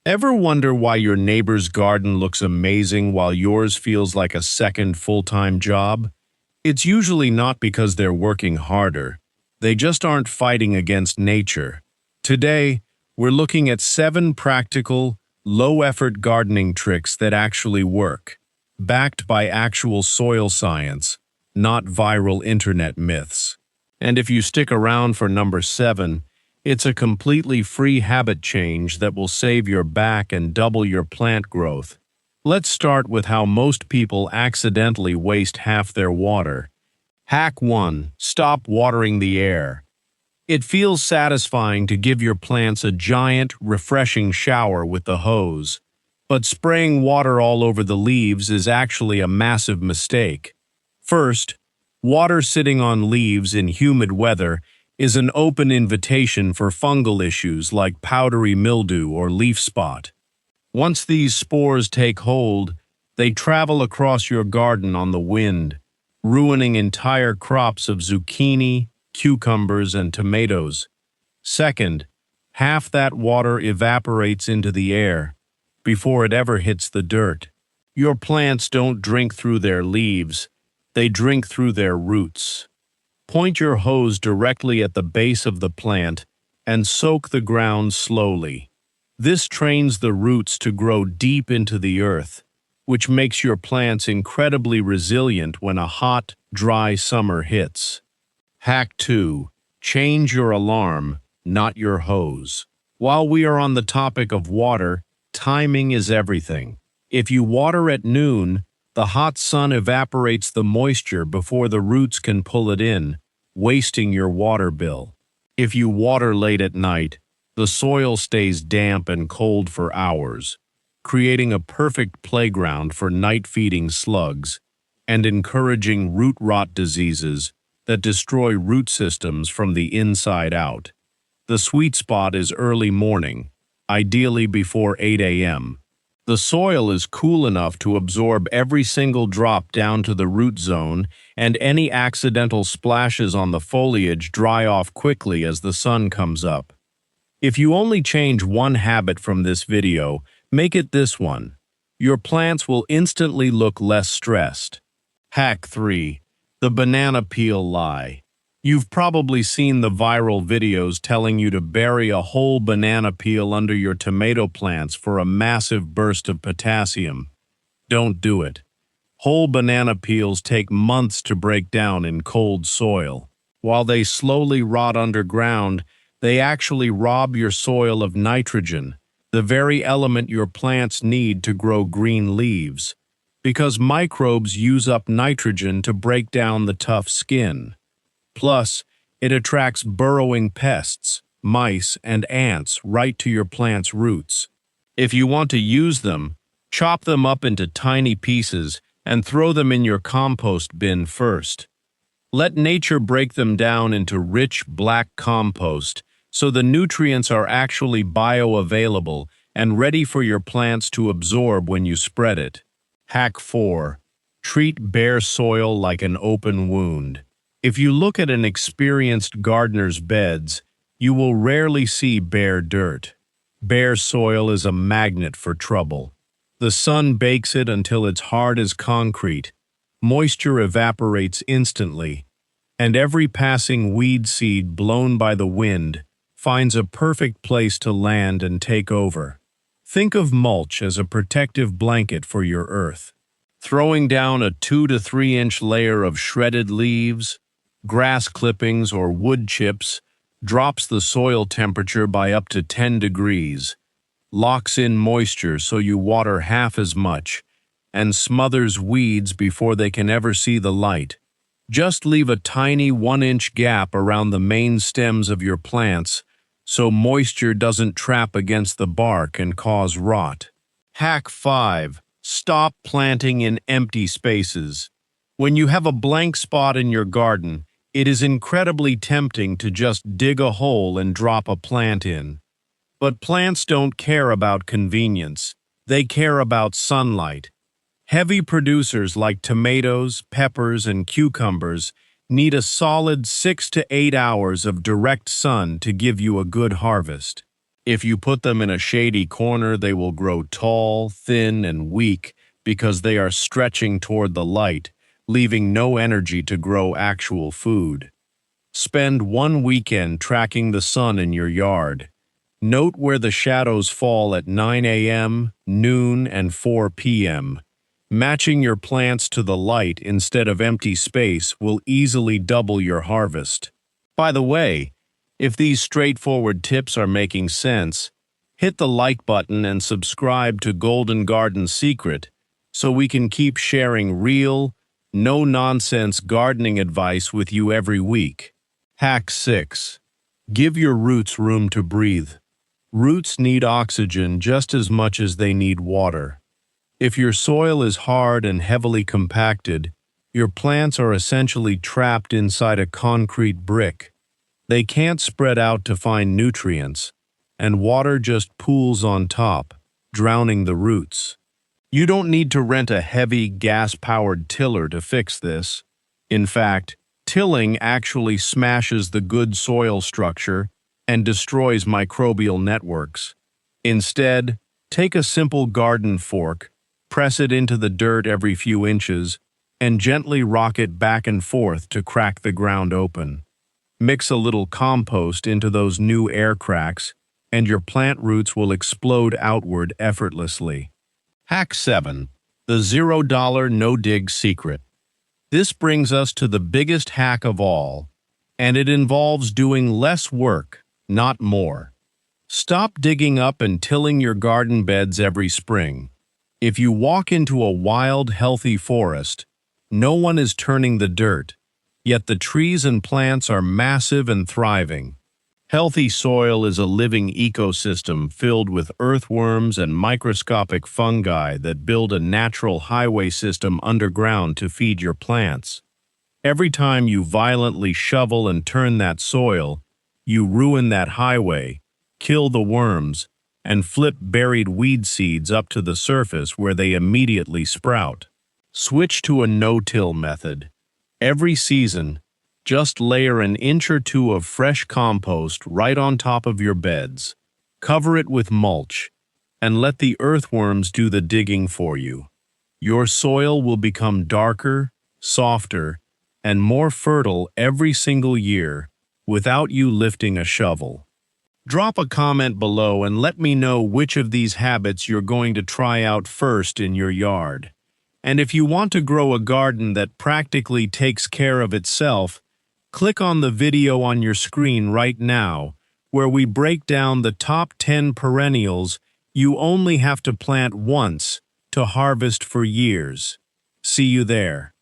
Ever wonder why your neighbor's garden looks amazing while yours feels like a second full-time job? It's usually not because they're working harder. They just aren't fighting against nature. Today, we're looking at 7 practical, low-effort gardening tricks that actually work, backed by actual soil science, not viral internet myths. And if you stick around for number 7, it's a completely free habit change that will save your back and double your plant growth. Let's start with how most people accidentally waste half their water. Hack 1. Stop watering the air. It feels satisfying to give your plants a giant, refreshing shower with the hose. But spraying water all over the leaves is actually a massive mistake. First, water sitting on leaves in humid weather is an open invitation for fungal issues like powdery mildew or leaf spot. Once these spores take hold, they travel across your garden on the wind, ruining entire crops of zucchini, cucumbers, and tomatoes. Second, half that water evaporates into the air before it ever hits the dirt. Your plants don't drink through their leaves, they drink through their roots. Point your hose directly at the base of the plant and soak the ground slowly. This trains the roots to grow deep into the earth, which makes your plants incredibly resilient when a hot, dry summer hits. Hack 2. Change your alarm, not your hose. While we are on the topic of water, timing is everything. If you water at noon, the hot sun evaporates the moisture before the roots can pull it in, wasting your water bill. If you water late at night, the soil stays damp and cold for hours, creating a perfect playground for night-feeding slugs and encouraging root rot diseases that destroy root systems from the inside out. The sweet spot is early morning, ideally before 8 a.m. The soil is cool enough to absorb every single drop down to the root zone, and any accidental splashes on the foliage dry off quickly as the sun comes up. If you only change one habit from this video, make it this one. Your plants will instantly look less stressed. Hack 3. The banana peel lie. You've probably seen the viral videos telling you to bury a whole banana peel under your tomato plants for a massive burst of potassium. Don't do it. Whole banana peels take months to break down in cold soil. While they slowly rot underground, they actually rob your soil of nitrogen, the very element your plants need to grow green leaves, because microbes use up nitrogen to break down the tough skin. Plus, it attracts burrowing pests, mice, and ants right to your plant's roots. If you want to use them, chop them up into tiny pieces and throw them in your compost bin first. Let nature break them down into rich black compost so the nutrients are actually bioavailable and ready for your plants to absorb when you spread it. Hack 4. Treat bare soil like an open wound. If you look at an experienced gardener's beds, you will rarely see bare dirt. Bare soil is a magnet for trouble. The sun bakes it until it's hard as concrete. Moisture evaporates instantly, and every passing weed seed blown by the wind finds a perfect place to land and take over. Think of mulch as a protective blanket for your earth. Throwing down a 2 to 3 inch layer of shredded leaves, grass clippings, or wood chips drops the soil temperature by up to 10 degrees, locks in moisture so you water half as much, and smothers weeds before they can ever see the light. Just leave a tiny 1-inch gap around the main stems of your plants so moisture doesn't trap against the bark and cause rot. Hack 5. Stop planting in empty spaces. When you have a blank spot in your garden, it is incredibly tempting to just dig a hole and drop a plant in. But plants don't care about convenience. They care about sunlight. Heavy producers like tomatoes, peppers, and cucumbers need a solid 6 to 8 hours of direct sun to give you a good harvest. If you put them in a shady corner, they will grow tall, thin, and weak because they are stretching toward the light, leaving no energy to grow actual food. Spend one weekend tracking the sun in your yard. Note where the shadows fall at 9 a.m., noon, and 4 p.m. Matching your plants to the light instead of empty space will easily double your harvest. By the way, if these straightforward tips are making sense, hit the like button and subscribe to Golden Garden Secret so we can keep sharing real, no-nonsense gardening advice with you every week. Hack 6. Give your roots room to breathe. Roots need oxygen just as much as they need water. If your soil is hard and heavily compacted, your plants are essentially trapped inside a concrete brick. They can't spread out to find nutrients, and water just pools on top, drowning the roots. You don't need to rent a heavy, gas-powered tiller to fix this. In fact, tilling actually smashes the good soil structure and destroys microbial networks. Instead, take a simple garden fork, press it into the dirt every few inches, and gently rock it back and forth to crack the ground open. Mix a little compost into those new air cracks, and your plant roots will explode outward effortlessly. Hack 7. The $0 no-dig secret. This brings us to the biggest hack of all, and it involves doing less work, not more. Stop digging up and tilling your garden beds every spring. If you walk into a wild, healthy forest, no one is turning the dirt, yet the trees and plants are massive and thriving. Healthy soil is a living ecosystem filled with earthworms and microscopic fungi that build a natural highway system underground to feed your plants. Every time you violently shovel and turn that soil, you ruin that highway, kill the worms, and flip buried weed seeds up to the surface where they immediately sprout. Switch to a no-till method. Every season, just layer an inch or two of fresh compost right on top of your beds. Cover it with mulch, and let the earthworms do the digging for you. Your soil will become darker, softer, and more fertile every single year without you lifting a shovel. Drop a comment below and let me know which of these habits you're going to try out first in your yard. And if you want to grow a garden that practically takes care of itself, click on the video on your screen right now, where we break down the top 10 perennials you only have to plant once to harvest for years. See you there.